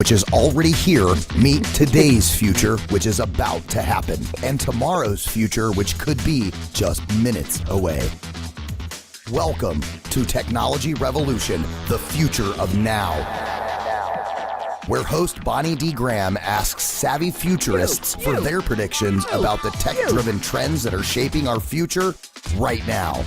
which is already here, meet today's future, which is about to happen, and tomorrow's future, which could be just minutes away. Welcome to Technology Revolution, the future of now, where host Bonnie D. Graham asks savvy futurists for their predictions about the tech-driven trends that are shaping our future right now.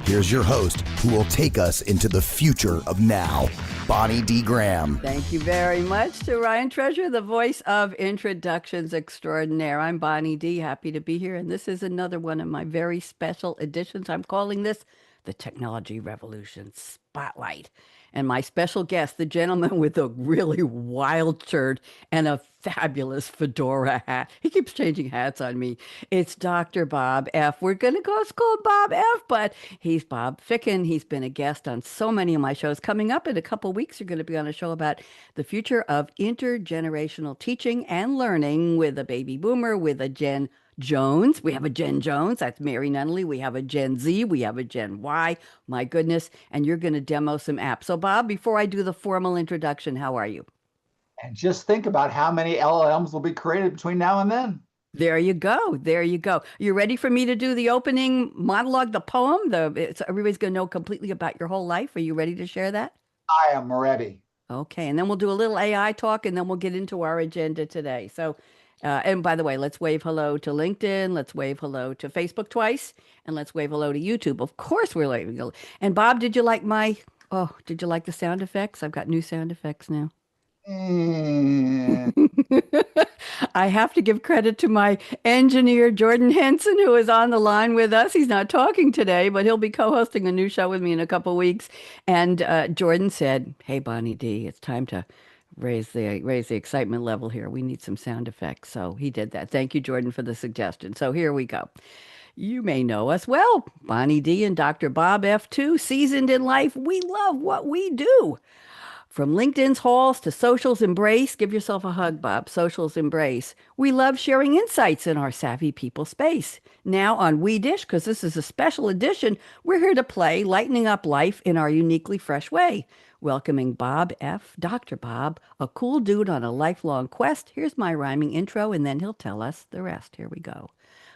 Here's your host, who will take us into the future of now, Bonnie D. Graham. Thank you very much to Ryan Treasure, the voice of Introductions Extraordinaire. I'm Bonnie D. Happy to be here, and this is another one of my very special editions. I'm calling this the Technology Revolution Spotlight. And my special guest, the gentleman with a really wild shirt and a fabulous fedora hat. He keeps changing hats on me. It's Dr. Bob F. We're going to go school Bob F., but he's Bob Ficken. He's been a guest on so many of my shows. Coming up in a couple weeks, you're going to be on a show about the future of intergenerational teaching and learning with a baby boomer, with a Gen Jones. We have a Gen Jones. That's Mary Nunnally. We have a Gen Z. We have a Gen Y. My goodness. And you're going to demo some apps. So, Bob, before I do the formal introduction, how are you? And just think about how many LLMs will be created between now and then. There you go. There you go. You ready for me to do the opening monologue, the poem? Everybody's going to know completely about your whole life. Are you ready to share that? I am ready. Okay. And then we'll do a little AI talk, and then we'll get into our agenda today. So, and by the way, let's wave hello to LinkedIn. Let's wave hello to Facebook twice. And let's wave hello to YouTube. Of course, we're waving hello. And Bob, did you like the sound effects? I've got new sound effects now. I have to give credit to my engineer, Jordan Henson, who is on the line with us. He's not talking today, but he'll be co-hosting a new show with me in a couple of weeks. And Jordan said, "Hey, Bonnie D, it's time to raise the excitement level here. We need some sound effects." So he did that. Thank you, Jordan, for the suggestion. So here we go. You may know us well. Bonnie D and Dr. Bob F2, seasoned in life. We love what we do. From LinkedIn's halls to social's embrace, give yourself a hug, Bob, social's embrace. We love sharing insights in our savvy people space. Now on We Dish, because this is a special edition, we're here to play, lightening up life in our uniquely fresh way. Welcoming Bob F., Dr. Bob, a cool dude on a lifelong quest. Here's my rhyming intro, and then he'll tell us the rest. Here we go.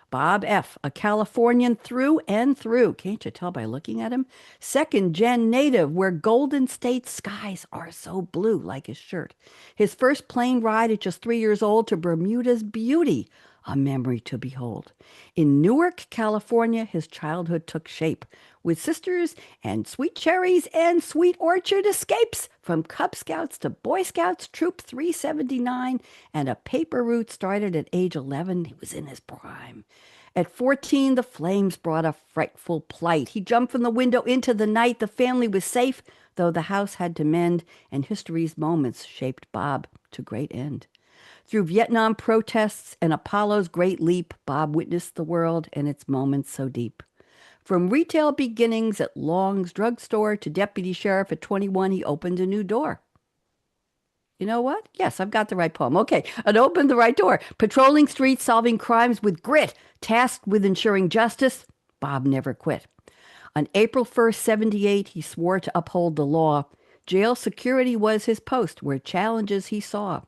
Bob F., a Californian through and through. Can't you tell by looking at him? Second-gen native, where Golden State skies are so blue, like his shirt. His first plane ride at just 3 years old to Bermuda's beauty, a memory to behold. In Newark, California, his childhood took shape, with sisters and sweet cherries and sweet orchard escapes, from Cub Scouts to Boy Scouts, Troop 379, and a paper route started at age 11. He was in his prime. At 14, the flames brought a frightful plight. He jumped from the window into the night. The family was safe, though the house had to mend, and history's moments shaped Bob to great end. Through Vietnam protests and Apollo's great leap, Bob witnessed the world and its moments so deep. From retail beginnings at Long's drugstore to deputy sheriff at 21, he opened a new door. You know what? Yes, I've got the right poem. Okay, it opened the right door. Patrolling streets, solving crimes with grit, tasked with ensuring justice, Bob never quit. On April 1st, 78, he swore to uphold the law. Jail security was his post, where challenges he saw.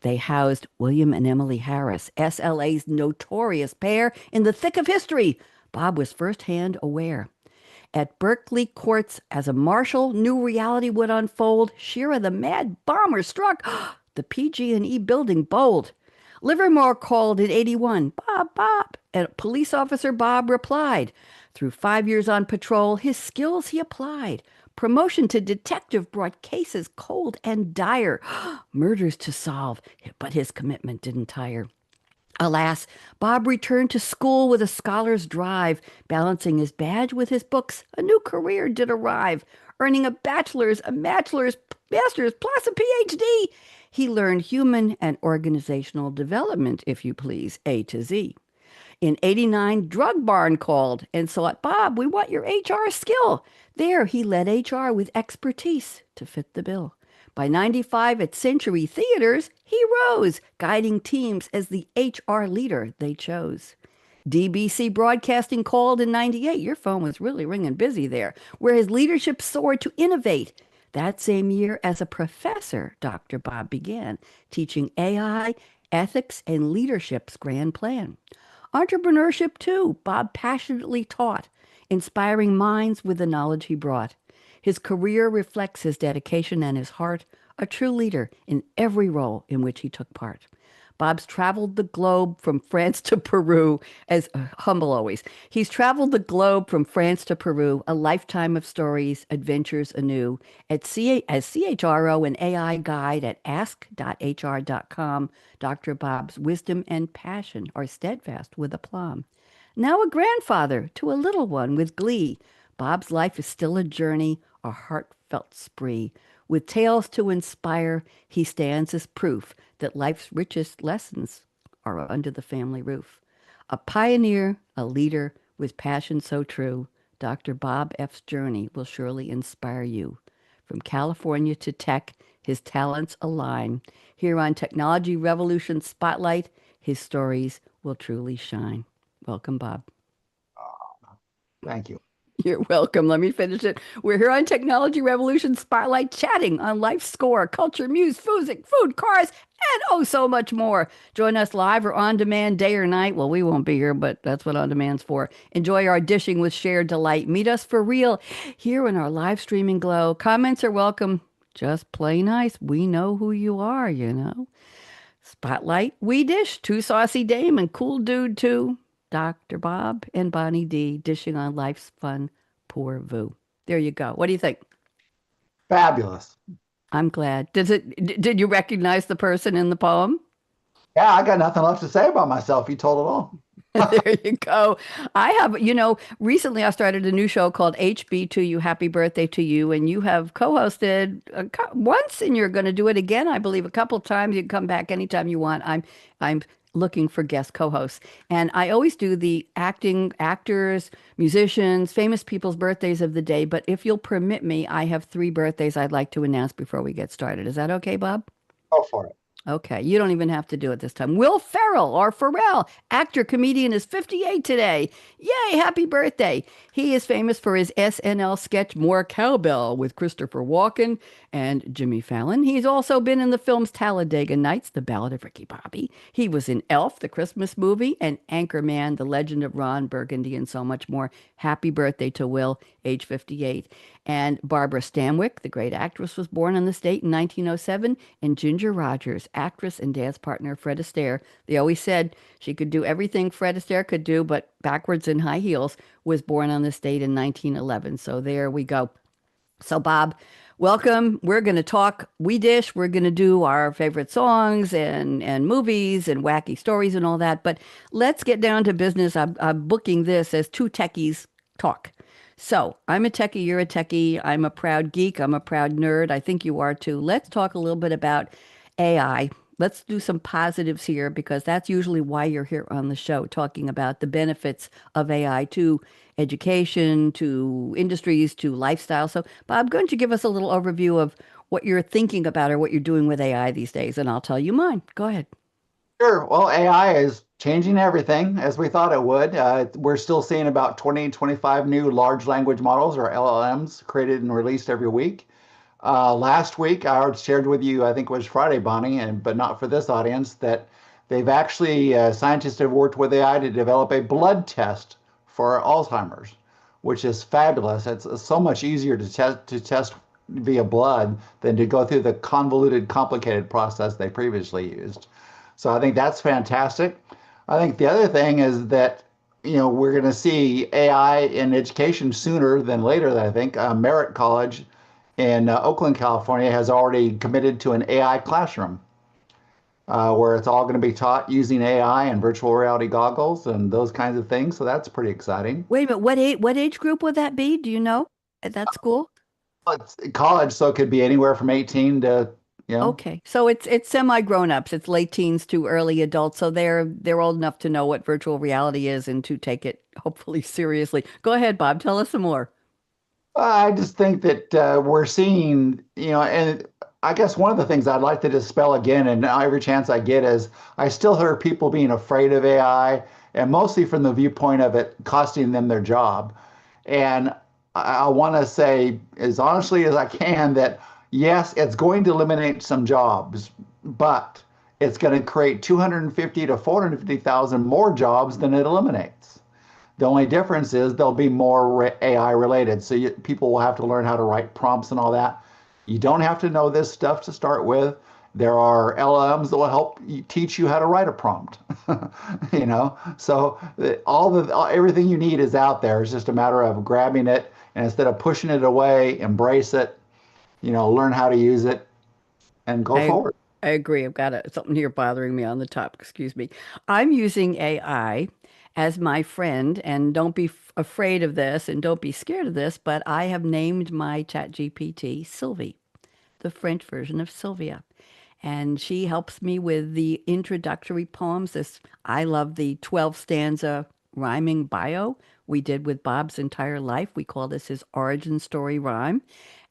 They housed William and Emily Harris, SLA's notorious pair, in the thick of history. Bob was firsthand aware. At Berkeley courts, as a marshal, new reality would unfold. Shira, the mad bomber, struck the PG&E building bold. Livermore called in 81, "Bob, Bob," and police officer Bob replied. Through 5 years on patrol, his skills he applied. Promotion to detective brought cases cold and dire. Murders to solve, but his commitment didn't tire. Alas, Bob returned to school with a scholar's drive. Balancing his badge with his books, a new career did arrive. Earning a bachelor's, a master's, plus a PhD. He learned human and organizational development, if you please, A to Z. In 89, Drug Barn called and sought, "Bob, we want your HR skill." There, he led HR with expertise to fit the bill. By 95 at Century Theaters, he rose, guiding teams as the HR leader they chose. DBC Broadcasting called in 98. Your phone was really ringing busy there, where his leadership soared to innovate. That same year, as a professor, Dr. Bob began teaching AI, ethics, and leadership's grand plan. Entrepreneurship, too, Bob passionately taught, inspiring minds with the knowledge he brought. His career reflects his dedication and his heart, a true leader in every role in which he took part. Bob's traveled the globe from France to Peru, as humble always. He's traveled the globe from France to Peru, a lifetime of stories, adventures anew. As CHRO and AI guide at ask.hr.com, Dr. Bob's wisdom and passion are steadfast with aplomb. Now a grandfather to a little one with glee, Bob's life is still a journey, a heartfelt spree. With tales to inspire, he stands as proof that life's richest lessons are under the family roof. A pioneer, a leader with passion so true, Dr. Bob F's journey will surely inspire you. From California to tech, his talents align. Here on Technology Revolution Spotlight, his stories will truly shine. Welcome, Bob. Thank you. You're welcome. Let me finish it. We're here on Technology Revolution Spotlight, chatting on life's score, culture, music, food, cars, and oh, so much more. Join us live or on demand, day or night. Well, we won't be here, but that's what on demand's for. Enjoy our dishing with shared delight. Meet us for real here in our live streaming glow. Comments are welcome. Just play nice. We know who you are, you know. Spotlight, we dish. Two saucy dame and cool dude, too. Dr. Bob and Bonnie D dishing on life's fun pour vu. There you go. What do you think? Fabulous. I'm glad. Did you recognize the person in the poem? Yeah, I got nothing left to say about myself. You told it all. There you go. I have, recently I started a new show called HB to You, Happy Birthday to You, and you have co-hosted once, and you're going to do it again, I believe, a couple times. You can come back anytime you want. I'm looking for guest co-hosts, and I always do the actors, musicians, famous people's birthdays of the day. But if you'll permit me, I have 3 birthdays I'd like to announce before we get started. Is that okay, Bob? Go for it. Okay, you don't even have to do it this time. Will Ferrell, or Pharrell, actor, comedian, is 58 today. Yay, happy birthday. He is famous for his SNL sketch More Cowbell with Christopher Walken and Jimmy Fallon. He's also been in the films Talladega Nights, The Ballad of Ricky Bobby. He was in Elf, the Christmas movie, and Anchorman, The Legend of Ron Burgundy, and so much more. Happy birthday to Will, age 58. And Barbara Stanwyck, the great actress, was born on this date in 1907. And Ginger Rogers, actress and dance partner of Fred Astaire. They always said she could do everything Fred Astaire could do, but backwards in high heels, was born on this date in 1911. So there we go. So Bob, welcome. We're going to talk We Dish. We're going to do our favorite songs and movies and wacky stories and all that. But let's get down to business. I'm booking this as Two Techies Talk. So I'm a techie, you're a techie. I'm a proud geek. I'm a proud nerd. I think you are too. Let's talk a little bit about AI. Let's do some positives here because that's usually why you're here on the show, talking about the benefits of AI to education, to industries, to lifestyle. So Bob, going to give us a little overview of what you're thinking about or what you're doing with AI these days, and I'll tell you mine. Go ahead. Sure. Well, AI is changing everything as we thought it would. We're still seeing about 20, 25 new large language models or LLMs created and released every week. Last week, I already shared with you, I think it was Friday, Bonnie, but not for this audience, that they've actually, scientists have worked with AI to develop a blood test for Alzheimer's, which is fabulous. It's so much easier to test via blood than to go through the convoluted, complicated process they previously used. So I think that's fantastic. I think the other thing is that, we're going to see AI in education sooner than later, I think. Merritt College in Oakland, California has already committed to an AI classroom where it's all going to be taught using AI and virtual reality goggles and those kinds of things. So that's pretty exciting. Wait a minute, what age group would that be? Do you know at that school? It's college, so it could be anywhere from 18 to, Okay, so it's semi grown-ups. It's late teens to early adults, so they're old enough to know what virtual reality is and to take it hopefully seriously. Go ahead, Bob. Tell us some more. I just think that we're seeing, and I guess one of the things I'd like to dispel again, and every chance I get, is I still hear people being afraid of AI, and mostly from the viewpoint of it costing them their job. And I want to say as honestly as I can that yes, it's going to eliminate some jobs, but it's going to create 250 to 450,000 more jobs than it eliminates. The only difference is there'll be more AI related. So people will have to learn how to write prompts and all that. You don't have to know this stuff to start with. There are LLMs that will help you, teach you how to write a prompt. So everything you need is out there. It's just a matter of grabbing it and instead of pushing it away, embrace it. Learn how to use it and go I forward. I agree. I've got something here bothering me on the top. Excuse me. I'm using AI as my friend, and don't be afraid of this and don't be scared of this, but I have named my chat GPT Sylvie, the French version of Sylvia. And she helps me with the introductory poems. I love the 12 stanza rhyming bio we did with Bob's entire life. We call this his origin story rhyme.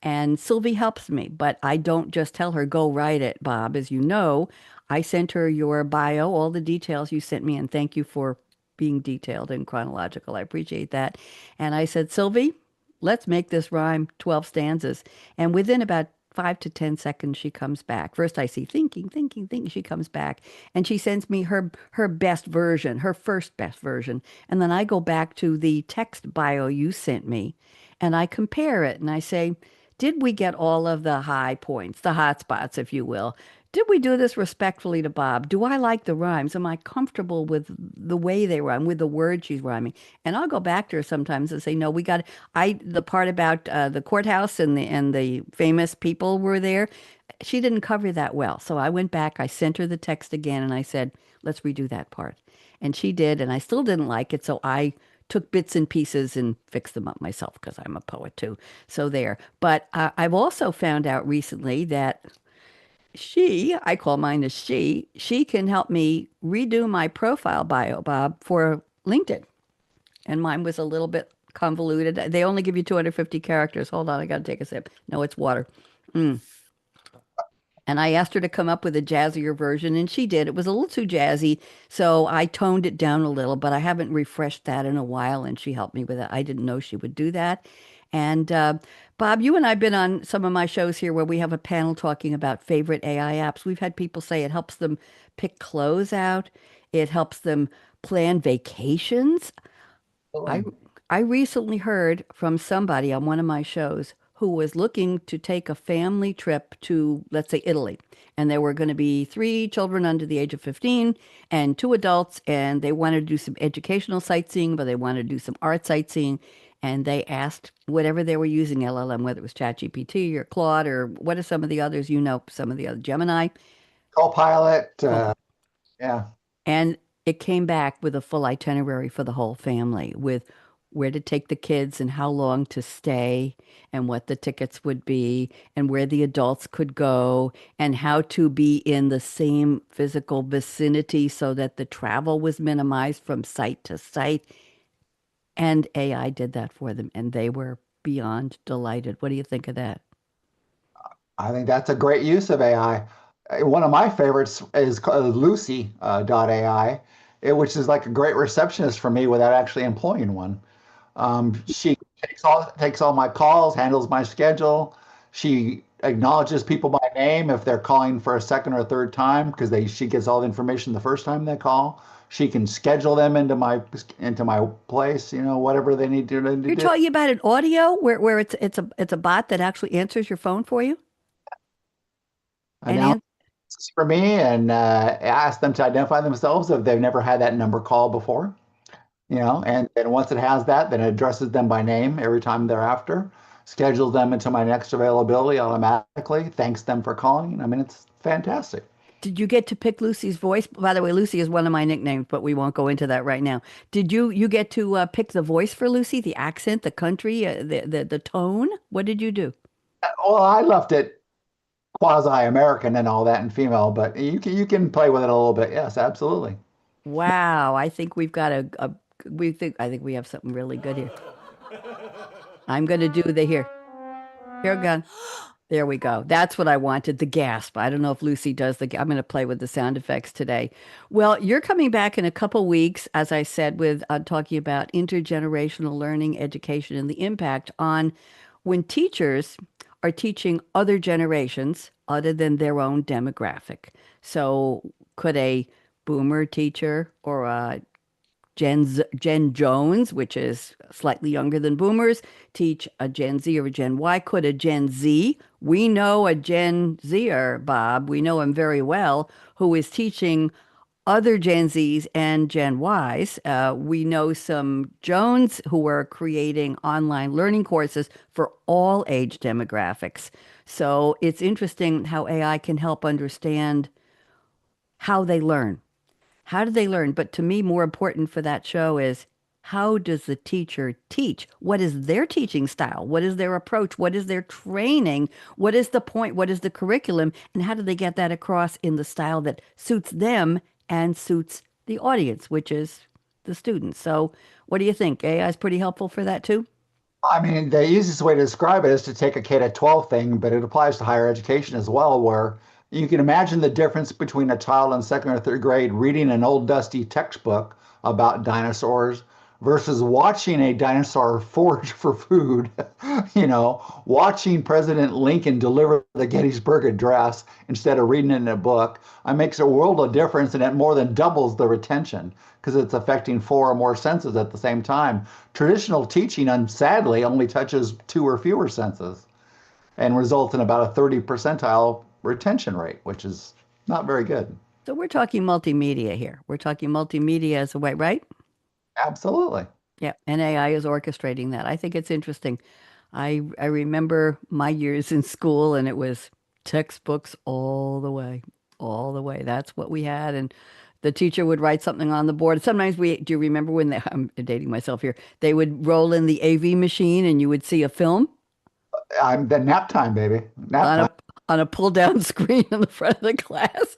And Sylvie helps me, but I don't just tell her, go write it, Bob. As you know, I sent her your bio, all the details you sent me, and thank you for being detailed and chronological. I appreciate that. And I said, Sylvie, let's make this rhyme 12 stanzas. And within about 5 to 10 seconds, she comes back. First, I see thinking, thinking, thinking. She comes back and she sends me her best version, her first best version. And then I go back to the text bio you sent me and I compare it and I say, did we get all of the high points, the hot spots, if you will? Did we do this respectfully to Bob? Do I like the rhymes? Am I comfortable with the way they rhyme, with the words she's rhyming? And I'll go back to her sometimes and say, no, we got the part about the courthouse and the famous people were there. She didn't cover that well. So I went back, I sent her the text again, and I said, let's redo that part. And she did, and I still didn't like it. So I took bits and pieces and fixed them up myself because I'm a poet too. So there. But I've also found out recently that I call mine a she can help me redo my profile bio, Bob, for LinkedIn. And mine was a little bit convoluted. They only give you 250 characters. Hold on, I got to take a sip. No, it's water. Mm. And I asked her to come up with a jazzier version, and she did. It was a little too jazzy, so I toned it down a little, but I haven't refreshed that in a while, and she helped me with it. I didn't know she would do that. And Bob, you and I have been on some of my shows here where we have a panel talking about favorite AI apps. We've had people say it helps them pick clothes out, it helps them plan vacations. I I recently heard from somebody on one of my shows who was looking to take a family trip to, let's say, Italy. And there were going to be three children under the age of 15 and two adults, and they wanted to do some educational sightseeing, but they wanted to do some art sightseeing. And they asked whatever they were using LLM, whether it was ChatGPT or Claude or what are some of the others, some of the other Gemini. Copilot, yeah. And it came back with a full itinerary for the whole family with where to take the kids and how long to stay and what the tickets would be and where the adults could go and how to be in the same physical vicinity so that the travel was minimized from site to site. And AI did that for them and they were beyond delighted. What do you think of that? I think that's a great use of AI. One of my favorites is called Lucy AI, which is like a great receptionist for me without actually employing one. She takes all my calls, handles my schedule. She acknowledges people by name if they're calling for a second or third time because they she gets all the information the first time they call. She can schedule them into my place, whatever they need to You're do. talking about an audio where it's a bot that actually answers your phone for you and Announce for me and ask them to identify themselves if they've never had that number call before. And then once it has that, then it addresses them by name every time thereafter, schedules them into my next availability automatically, thanks them for calling. I mean, it's fantastic. Did you get to pick Lucy's voice? By the way, Lucy is one of my nicknames, but we won't go into that right now. Did you get to pick the voice for Lucy, the accent, the country, the tone? What did you do? Well, I left it quasi-American and all that and female, but you can play with it a little bit. Yes, absolutely. Wow, I think we've got I think we have something really good here. I'm gonna do the here. Here again. There we go. That's what I wanted, the gasp. I don't know if Lucy does I'm going to play with the sound effects today. Well, you're coming back in a couple weeks, as I said, with talking about intergenerational learning, education, and the impact on when teachers are teaching other generations other than their own demographic. So, could a boomer teacher or a Gen Jones, which is slightly younger than boomers, teach a Gen Z or a Gen Y? Could a Gen Z? We know a Gen Zer, Bob, we know him very well, who is teaching other Gen Zs and Gen Ys. We know some Jones who are creating online learning courses for all age demographics. So it's interesting how AI can help understand how they learn. How do they learn? But to me, more important for that show is how does the teacher teach? What is their teaching style? What is their approach? What is their training? What is the point? What is the curriculum? And how do they get that across in the style that suits them and suits the audience, which is the students? So, what do you think? AI is pretty helpful for that too? I mean, the easiest way to describe it is to take a K to 12 thing, but it applies to higher education as well, where you can imagine the difference between a child in second or third grade reading an old dusty textbook about dinosaurs versus watching a dinosaur forage for food, watching President Lincoln deliver the Gettysburg Address instead of reading it in a book. It makes a world of difference and it more than doubles the retention because it's affecting four or more senses at the same time. Traditional teaching, sadly, only touches two or fewer senses and results in about a 30 percentile retention rate, which is not very good. So, we're talking multimedia here. We're talking multimedia as a way, right? Absolutely. Yeah, and AI is orchestrating that. I think it's interesting. I remember my years in school, and it was textbooks all the way, all the way. That's what we had, and the teacher would write something on the board. Sometimes we do you remember when I'm dating myself here. They would roll in the AV machine, and you would see a film I'm the nap time, baby. Nap on time. a pull down screen in the front of the class,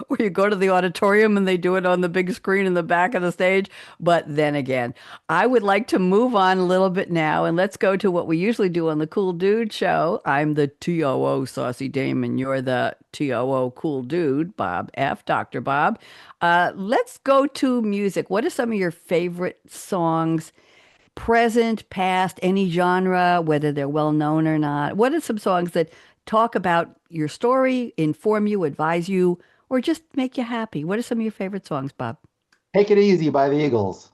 or you go to the auditorium and they do it on the big screen in the back of the stage. But then again, I would like to move on a little bit now and let's go to what we usually do on the Cool Dude Show. I'm the TOO Saucy Dame, and you're the TOO Cool Dude, Bob F. Dr. Bob. Let's go to music. What are some of your favorite songs? Present, past, any genre, whether they're well known or not. What are some songs that talk about your story, inform you, advise you, or just make you happy? What are some of your favorite songs, Bob? Take It Easy by the Eagles.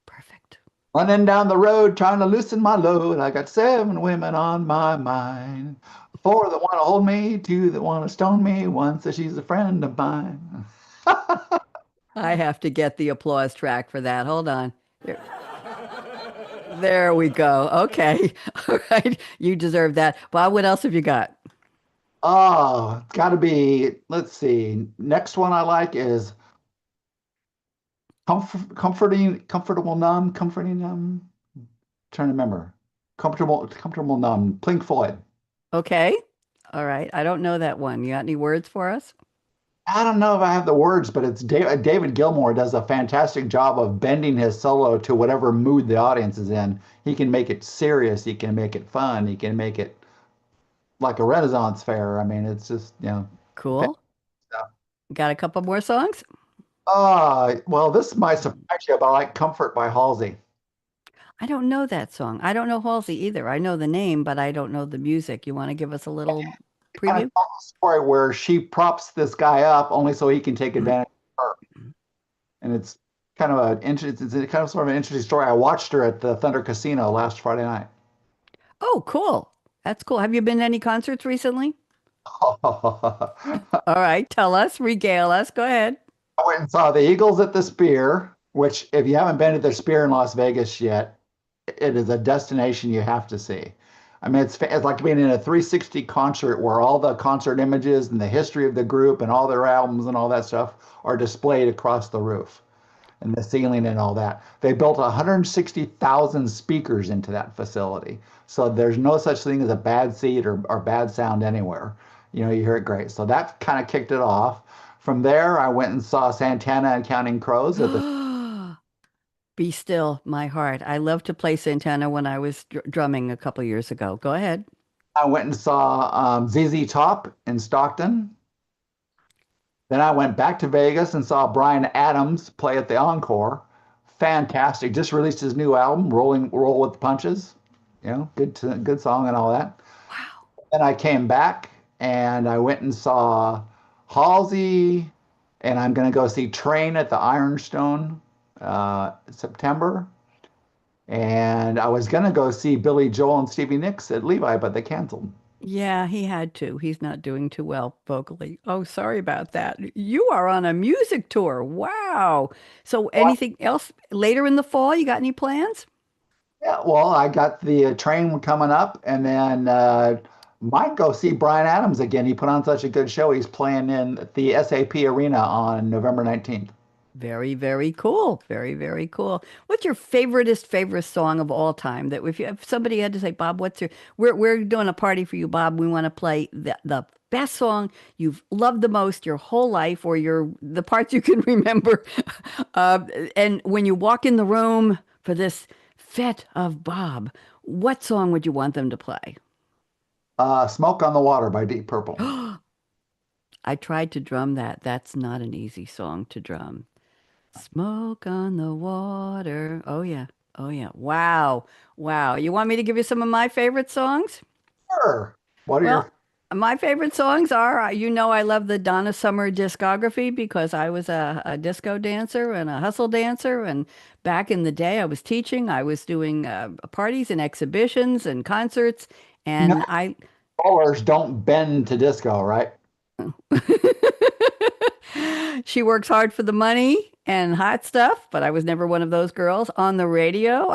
Perfect. Running down the road, trying to loosen my load. I got seven women on my mind. Four that want to hold me, two that want to stone me, one says she's a friend of mine. I have to get the applause track for that. Hold on. There, there we go. Okay. All right. You deserve that. Bob, what else have you got? Oh, it's got to be, let's see. Next one I like is comfortable numb, comforting numb. Trying to remember. Comfortable numb. Pink Floyd. Okay. All right. I don't know that one. You got any words for us? I don't know if I have the words, but it's David Gilmour does a fantastic job of bending his solo to whatever mood the audience is in. He can make it serious, he can make it fun, he can make it like a Renaissance fair. I mean, it's just, fan Cool. stuff. Got a couple more songs? Well, this might surprise you, but I like Comfort by Halsey. I don't know that song. I don't know Halsey either. I know the name, but I don't know the music. You want to give us a little Kind of preview? tells a story where she props this guy up only so he can take advantage of her. And it's kind of it's a kind of sort of an interesting story. I watched her at the Thunder Casino last Friday night. Oh, cool. That's cool. Have you been to any concerts recently? All right, tell us, regale us. Go ahead. I went and saw the Eagles at the Spear, which, if you haven't been to the Spear in Las Vegas yet, it is a destination you have to see. I mean, it's like being in a 360 concert where all the concert images and the history of the group and all their albums and all that stuff are displayed across the roof and the ceiling and all that. They built 160,000 speakers into that facility. So there's no such thing as a bad seat or bad sound anywhere. You hear it great. So that kind of kicked it off. From there, I went and saw Santana and Counting Crows at the Be still, my heart. I loved to play Santana when I was drumming a couple years ago. Go ahead. I went and saw ZZ Top in Stockton. Then I went back to Vegas and saw Brian Adams play at the Encore. Fantastic. Just released his new album, Roll with the Punches. Good song and all that. Wow. Then I came back and I went and saw Halsey, and I'm going to go see Train at the Ironstone September. And I was going to go see Billy Joel and Stevie Nicks at Levi, but they canceled. Yeah, he had to. He's not doing too well vocally. Oh, sorry about that. You are on a music tour. Wow. So anything else later in the fall? You got any plans? Yeah, well, I got the train coming up, and then might go see Brian Adams again. He put on such a good show. He's playing in the SAP Arena on November 19th. Very, very cool. Very, very cool. What's your favorite song of all time? That if somebody had to say, Bob, what's your we're doing a party for you, Bob. We want to play the best song you've loved the most your whole life, or the parts you can remember. Uh, and when you walk in the room for this fete of Bob, what song would you want them to play? Smoke on the Water by Deep Purple. I tried to drum that. That's not an easy song to drum. Smoke on the water. Oh, yeah. Oh, yeah. Wow. Wow. You want me to give you some of my favorite songs? Sure. What are Well, your my favorite songs are, I love the Donna Summer discography because I was a disco dancer and a hustle dancer. And back in the day, I was teaching, I was doing parties and exhibitions and concerts. you know And I, ballers don't bend to disco, right? She works hard for the money and hot stuff, but I was never one of those girls on the radio.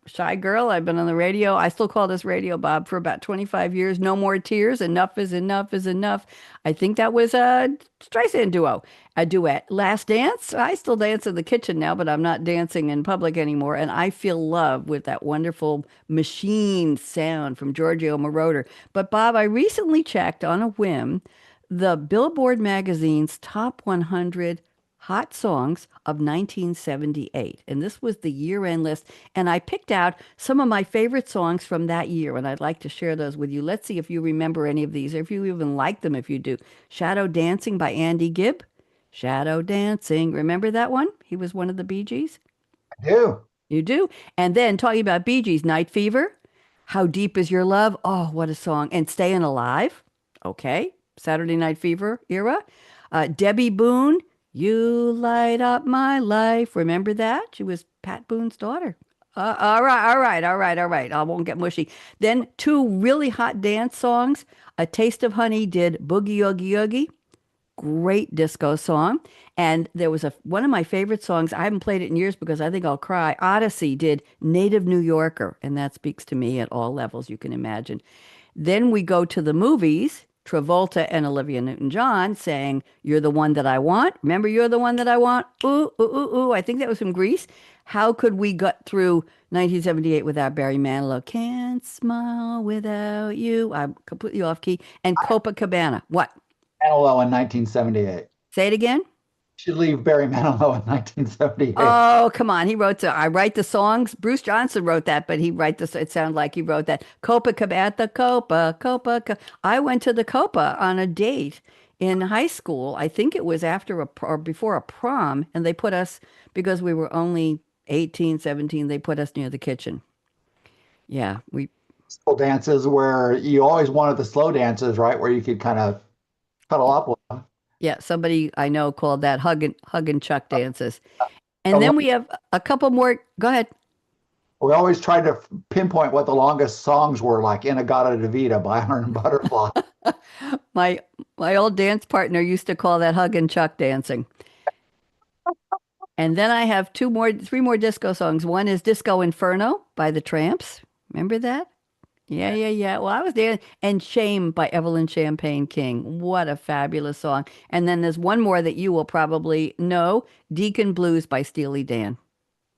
Shy girl. I've been on the radio. I still call this radio, Bob, for about 25 years. No More Tears. Enough is enough is enough. I think that was a Streisand a duet. Last Dance. I still dance in the kitchen now, but I'm not dancing in public anymore. And I feel love with that wonderful machine sound from Giorgio Moroder. But Bob, I recently checked on a whim the Billboard magazine's top 100 hot songs of 1978. And this was the year-end list. And I picked out some of my favorite songs from that year. And I'd like to share those with you. Let's see if you remember any of these, or if you even like them if you do. Shadow Dancing by Andy Gibb. Shadow Dancing. Remember that one? He was one of the Bee Gees. I do. You do. And then talking about Bee Gees, Night Fever. How Deep Is Your Love? Oh, what a song. And Staying Alive. Okay. Saturday Night Fever era. Debbie Boone, You Light Up My Life. Remember that? She was Pat Boone's daughter. All right, all right, all right, all right. I won't get mushy. Then two really hot dance songs. A Taste of Honey did Boogie Oogie Oogie. Great disco song. And there was one of my favorite songs. I haven't played it in years because I think I'll cry. Odyssey did Native New Yorker, and that speaks to me at all levels you can imagine. Then we go to the movies. Travolta and Olivia Newton-John saying, You're the One That I Want. Remember, You're the One That I Want? Ooh, ooh, ooh, ooh. I think that was from Greece. How could we get through 1978 without Barry Manilow? Can't smile without you. I'm completely off key. And Copacabana. What? Manilow in 1978. Say it again. Should leave Barry Manilow in 1978. Oh, come on. He wrote, I write the songs. Bruce Johnson wrote that, but it sounded like he wrote that. Copacabana, at the I went to the Copa on a date in high school. I think it was after or before a prom, and they put us, because we were only 18, 17, they put us near the kitchen. Yeah, Slow dances where you always wanted the slow dances, right? Where you could kind of cuddle up with them. yeah, somebody I know called that hug and chuck dances. And So then we have a couple more. Go ahead. we always tried to pinpoint what the longest songs were, like Inagata Davida by Iron Butterfly. My my old dance partner used to call that hug and chuck dancing. And then I have three more disco songs. One is Disco Inferno by the Tramps. Remember that? Yeah, yeah, yeah. Well, I was there. And Shame by Evelyn Champagne King. What a fabulous song. And then there's one more that you will probably know, Deacon Blues by Steely Dan.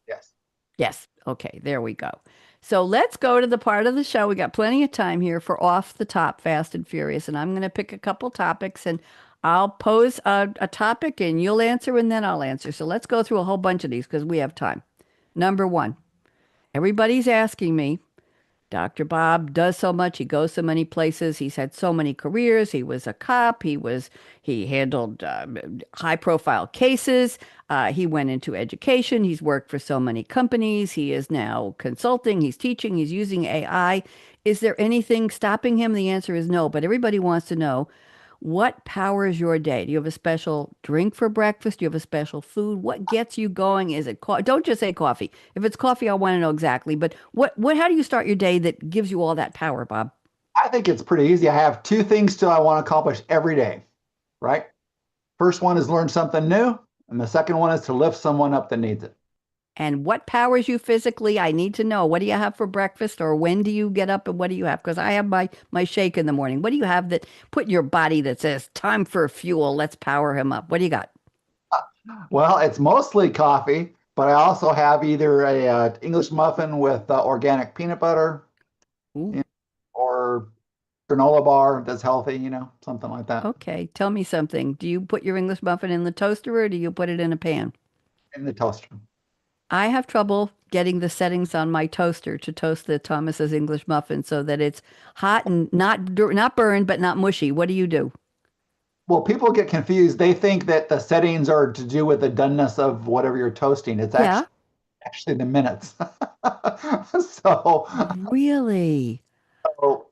Yes. Yes. Okay, there we go. So let's go to the part of the show. We got plenty of time here for off the top, fast and furious. And I'm going to pick a couple topics and I'll pose a topic and you'll answer and then I'll answer. So let's go through a whole bunch of these because we have time. Number one, everybody's asking me, Dr. Bob does so much. He goes so many places. He's had so many careers. He was a cop. He handled high profile cases. He went into education. He's worked for so many companies. He is now consulting. He's teaching. He's using AI. Is there anything stopping him? The answer is no. But everybody wants to know what powers your day? Do you have a special drink for breakfast? Do you have a special food? What gets you going? Is it Don't just say coffee. If it's coffee, I want to know exactly. But how do you start your day that gives you all that power, Bob? I think it's pretty easy. I have two things still I want to accomplish every day, right? First one is learn something new, and the second one is to lift someone up that needs it. And what powers you physically? I need to know. What do you have for breakfast, or when do you get up, and what do you have? Because I have my shake in the morning. What do you have that put in your body that says time for fuel? Let's power him up. What do you got? Well, it's mostly coffee, but I also have either a English muffin with organic peanut butter, Ooh, you know, or granola bar that's healthy, something like that okay. Tell me something. Do you put your English muffin in the toaster or do you put it in a pan? in the toaster. I have trouble getting the settings on my toaster to toast the Thomas's English muffin so that it's hot and not burned but not mushy. What do you do? Well, people get confused. They think that the settings are to do with the doneness of whatever you're toasting. It's Yeah, actually the minutes. So, really. so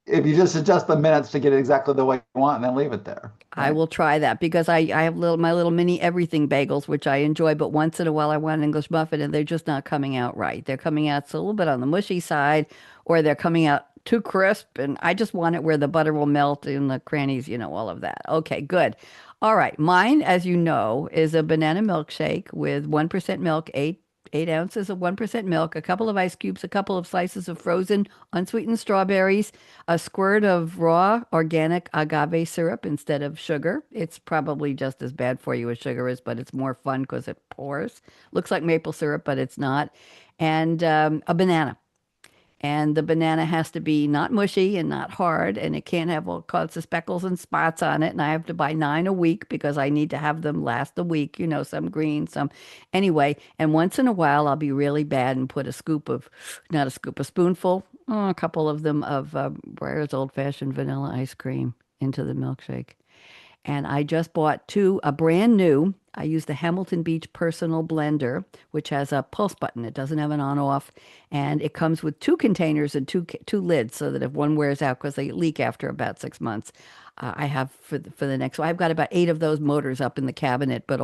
if you just adjust the minutes to get it exactly the way you want and then leave it there, I right? will try that because I have my little mini everything bagels, which I enjoy, but once in a while I want an English muffin and they're just not coming out right. They're coming out a little bit on the mushy side, or they're coming out too crisp, and I just want it where the butter will melt in the crannies, all of that. Okay, good. All right. Mine, as you know, is a banana milkshake with 1% milk, eight ounces of 1% milk, a couple of ice cubes, a couple of slices of frozen unsweetened strawberries, a squirt of raw organic agave syrup instead of sugar. It's probably just as bad for you as sugar is, but it's more fun because it pours. Looks like maple syrup, but it's not. And a banana. And the banana has to be not mushy and not hard, and it can't have all kinds of speckles and spots on it. And I have to buy 9 a week because I need to have them last a week, some green, some anyway. And once in a while, I'll be really bad and put not a scoop, a spoonful, a couple of them of Breyer's old fashioned vanilla ice cream into the milkshake. And I just bought a brand new. I use the Hamilton Beach Personal Blender, which has a pulse button. It doesn't have an on off, and it comes with two containers and two lids, so that if one wears out, because they leak after about 6 months, I have for the next. So I've got about 8 of those motors up in the cabinet, but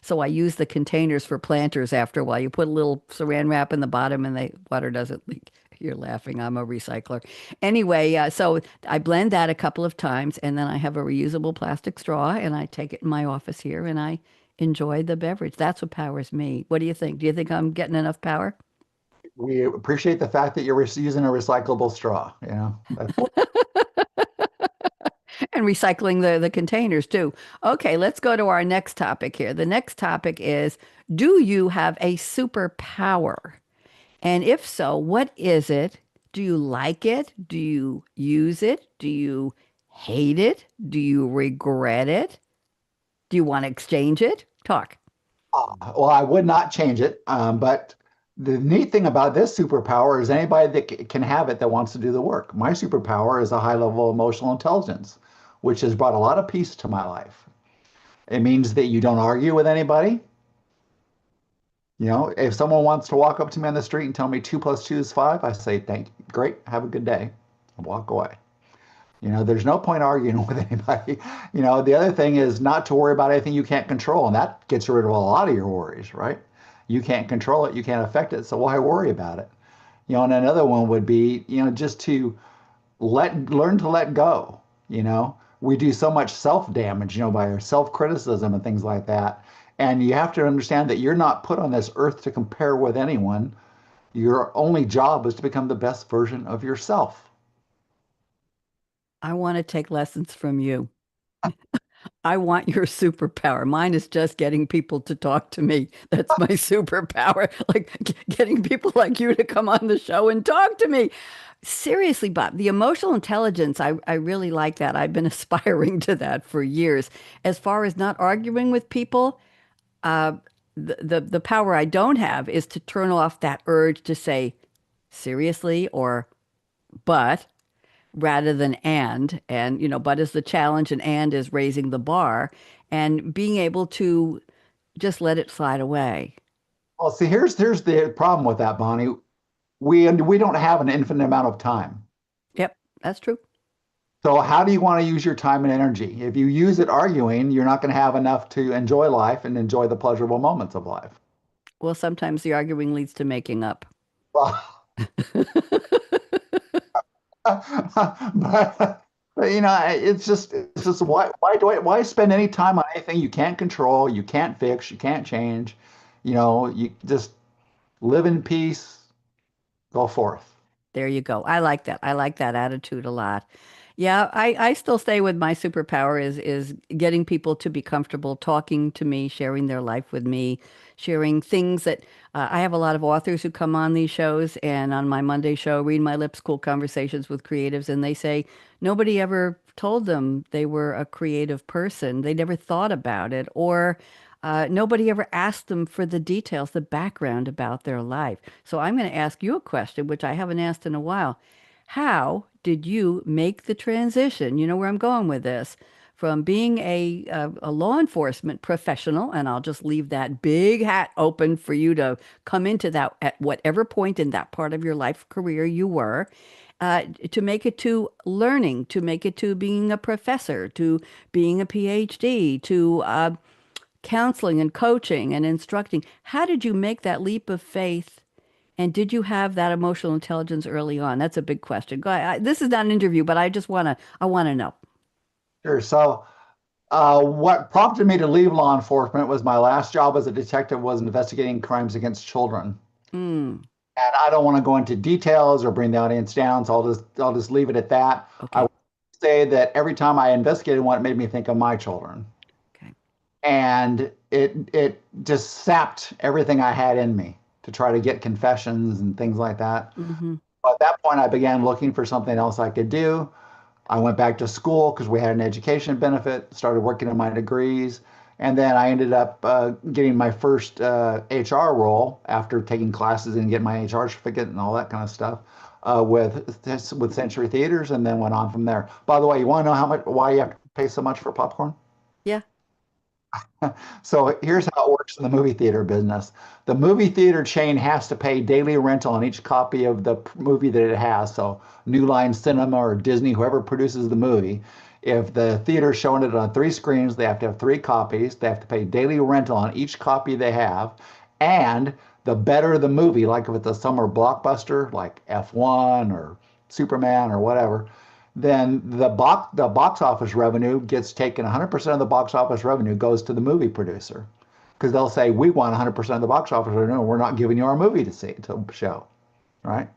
so I use the containers for planters after a while. You put a little saran wrap in the bottom, and the water doesn't leak. You're laughing. I'm a recycler. Anyway, so I blend that a couple of times, and then I have a reusable plastic straw, and I take it in my office here, and I enjoy the beverage. That's what powers me. What do you think? Do you think I'm getting enough power? We appreciate the fact that you're using a recyclable straw. That's And recycling the containers too. Okay, let's go to our next topic here. The next topic is, do you have a superpower? And if so, what is it? Do you like it? Do you use it? Do you hate it? Do you regret it? Do you want to exchange it? Talk. well, I would not change it. But the neat thing about this superpower is anybody that can have it that wants to do the work. My superpower is a high level of emotional intelligence, which has brought a lot of peace to my life. It means that you don't argue with anybody. If someone wants to walk up to me on the street and tell me 2 + 2 is 5, I say, thank you, great, have a good day, and walk away. There's no point arguing with anybody. The other thing is not to worry about anything you can't control, and that gets rid of a lot of your worries, right? You can't control it, you can't affect it, so why worry about it? And another one would be, just to learn to let go. We do so much self-damage, by our self-criticism and things like that. And you have to understand that you're not put on this earth to compare with anyone. Your only job is to become the best version of yourself. I want to take lessons from you. I want your superpower. Mine is just getting people to talk to me. That's my superpower. Like getting people like you to come on the show and talk to me. Seriously, Bob, the emotional intelligence, I really like that. I've been aspiring to that for years. As far as not arguing with people, uh, the power I don't have is to turn off that urge to say seriously or but rather than and but is the challenge and is raising the bar and being able to just let it slide away. Well, see, here's the problem with that, Bonnie. We don't have an infinite amount of time. Yep, that's true. So how do you want to use your time and energy? If you use it arguing, you're not going to have enough to enjoy life and enjoy the pleasurable moments of life. Well, sometimes the arguing leads to making up. Well, but it's just why spend any time on anything you can't control, you can't fix, you can't change? You just live in peace, go forth. There you go. I like that. I like that attitude a lot. Yeah, I still stay with my superpower is getting people to be comfortable talking to me, sharing their life with me, sharing things that I have a lot of authors who come on these shows and on my Monday show, Read My Lips, Cool Conversations with Creatives, and they say nobody ever told them they were a creative person. They never thought about it, or nobody ever asked them for the details, the background about their life. So I'm going to ask you a question, which I haven't asked in a while. How did you make the transition? You know where I'm going with this. From being a law enforcement professional, and I'll just leave that big hat open for you to come into that at whatever point in that part of your life career you were, to make it to learning, to make it to being a professor, to being a PhD, to counseling and coaching and instructing. How did you make that leap of faith? And did you have that emotional intelligence early on? That's a big question. This is not an interview, but I want to know. Sure. So, what prompted me to leave law enforcement was my last job as a detective was investigating crimes against children. Mm, And I don't want to go into details or bring the audience down, so I'll just leave it at that. I okay. would say that every time I investigated one, it made me think of my children. Okay. And it just sapped everything I had in me to try to get confessions and things like that. Hmm. But at that point, I began looking for something else I could do. I went back to school because we had an education benefit, started working on my degrees, and then I ended up getting my first HR role after taking classes and getting my HR certificate and all that kind of stuff with Century Theaters, and then went on from there. By the way, you want to know why you have to pay so much for popcorn? Yeah. So here's how it works in the movie theater business. The movie theater chain has to pay daily rental on each copy of the movie that it has. So New Line Cinema or Disney, whoever produces the movie, if the theater's showing it on three screens, they have to have three copies. They have to pay daily rental on each copy they have. And the better the movie, like if it's a summer blockbuster like F1 or Superman or whatever, then the box office revenue gets taken. 100% of the box office revenue goes to the movie producer because they'll say we want 100% of the box office revenue. We're not giving you our movie to show, right?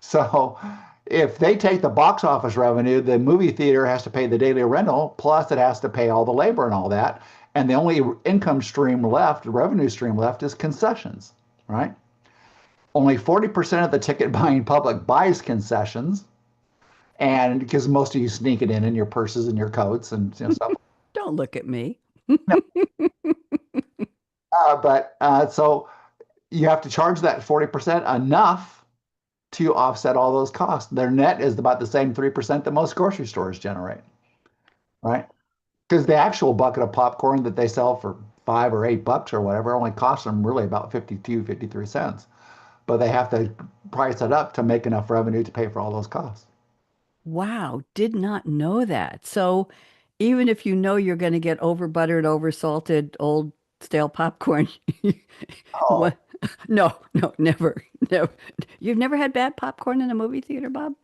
So if they take the box office revenue, the movie theater has to pay the daily rental plus it has to pay all the labor and all that. And the only income stream left, revenue stream left, is concessions, right? Only 40% of the ticket buying public buys concessions, and because most of you sneak it in your purses and your coats and stuff. Don't look at me. But so you have to charge that 40% enough to offset all those costs. Their net is about the same 3% that most grocery stores generate, right? Because the actual bucket of popcorn that they sell for $5 or $8 or whatever only costs them really about 52, 53 cents. But they have to price it up to make enough revenue to pay for all those costs. Wow, did not know that. So even if you know you're going to get over buttered, over salted, old stale popcorn, Oh, what? No, no, never, never. You've never had bad popcorn in a movie theater, Bob?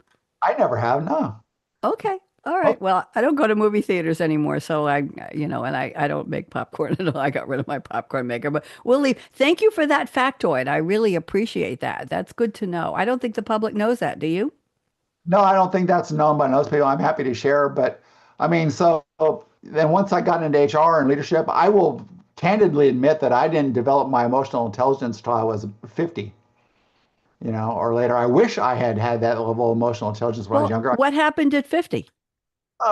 I never have, no. Okay. All Oh, right. Well, I don't go to movie theaters anymore, so and I don't make popcorn at all. I got rid of my popcorn maker, but we'll leave. Thank you for that factoid. I really appreciate that. That's good to know. I don't think the public knows that, do you? no, I don't think that's known by most people. I'm happy to share, but I mean, so then once I got into HR and leadership, I will candidly admit that I didn't develop my emotional intelligence until I was 50, or later. I wish I had had that level of emotional intelligence when I was Well, younger. what happened at 50?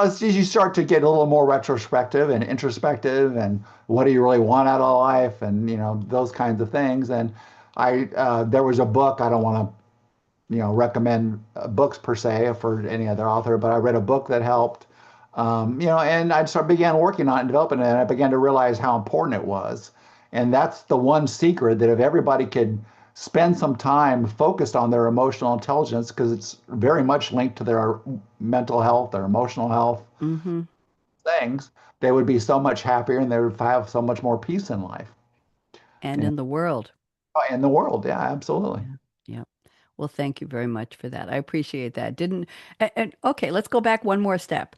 So you start to get a little more retrospective and introspective, and what do you really want out of life, and those kinds of things. And there was a book. I don't want to recommend books per se for any other author, but I read a book that helped. And began working on it and developing it, and I began to realize how important it was. And that's the one secret that if everybody could spend some time focused on their emotional intelligence, because it's very much linked to their mental health, their emotional health Mm-hmm. things, they would be so much happier and they would have so much more peace in life And and in the world. in the world. Yeah, absolutely. Yeah. Yeah. Well, thank you very much for that. I appreciate that. Didn't, and okay, let's go back one more step.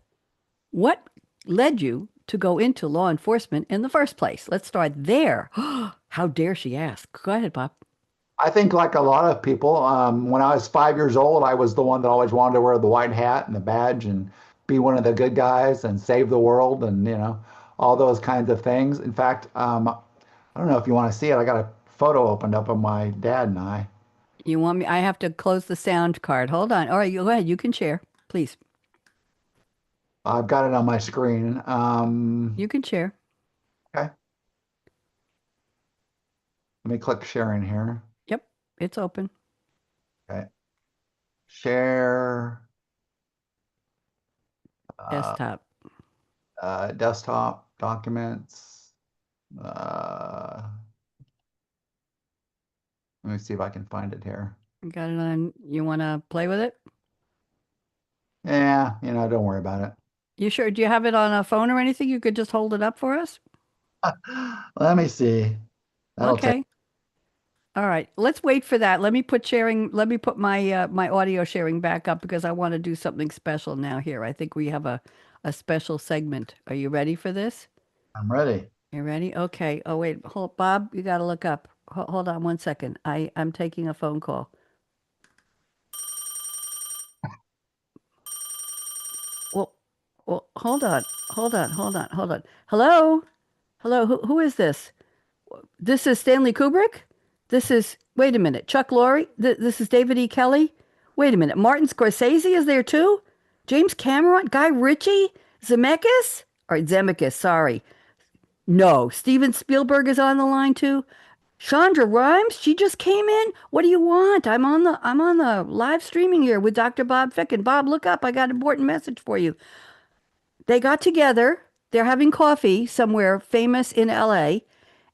What led you to go into law enforcement in the first place? Let's start there. How dare she ask? Go ahead, Bob. I think, like a lot of people, when I was 5 years old, I was the one that always wanted to wear the white hat and the badge and be one of the good guys and save the world and, all those kinds of things. In fact, I don't know if you want to see it. I got a photo opened up of my dad and I. You want me? I have to close the sound card. Hold on. All right, you go ahead. You can share, please. I've got it on my screen. You can share. Okay, let me click sharing here. Yep, it's open. Okay, share uh, Desktop. desktop documents. Uh, Let me see if I can find it here. Got it on. You want to play with it? Yeah, don't worry about it. You sure? Do you have it on a phone or anything? You could just hold it up for us? Let me see. That'll take. Okay. All right. Let's wait for that. Let me put my my audio sharing back up because I want to do something special now here. I think we have a special segment. Are you ready for this? I'm ready. You ready? Okay. Oh wait, hold, Bob, you got to look up. Hold on one second. I'm taking a phone call. Well, well, hold on. Hello? Hello, who is this? This is Stanley Kubrick? This is, wait a minute, Chuck Lorre? This is David E. Kelly? Wait a minute, Martin Scorsese is there too? James Cameron? Guy Ritchie? Zemeckis? Or Zemeckis, sorry. No, Steven Spielberg is on the line too. Chandra Rhimes, she just came in. What do you want? I'm on the live streaming here with Dr. Bob Ficken. Bob, look up. I got an important message for you. They got together. They're having coffee somewhere famous in LA,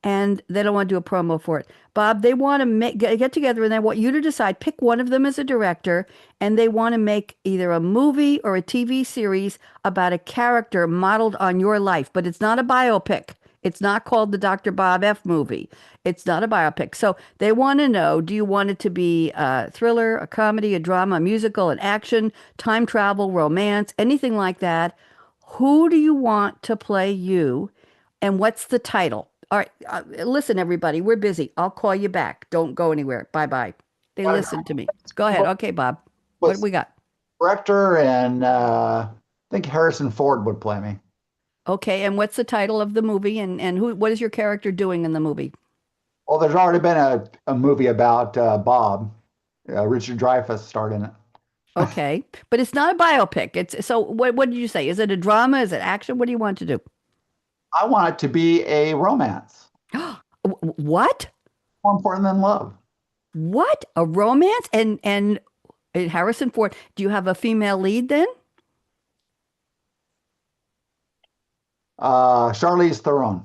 and they don't want to do a promo for it. Bob, they want to get together and they want you to decide, pick one of them as a director, and they want to make either a movie or a TV series about a character modeled on your life, but it's not a biopic. It's not called the Dr. Bob F movie. It's not a biopic. So they want to know, do you want it to be a thriller, a comedy, a drama, a musical, an action, time travel, romance, anything like that? Who do you want to play you? And what's the title? All right, listen, everybody, we're busy. I'll call you back. Don't go anywhere. Bye bye. They listen to me. Go ahead. Okay, Bob. What do Was we got? director and I think Harrison Ford would play me. Okay, and what's the title of the movie? And who? What is your character doing in the movie? Well, there's already been a movie about Bob. Richard Dreyfuss starred in it. Okay, but it's not a biopic. It's so. What did you say? Is it a drama? Is it action? What do you want to do? I want it to be a romance. What? More important than love. What? A romance? And Harrison Ford. Do you have a female lead then? Charlize Theron.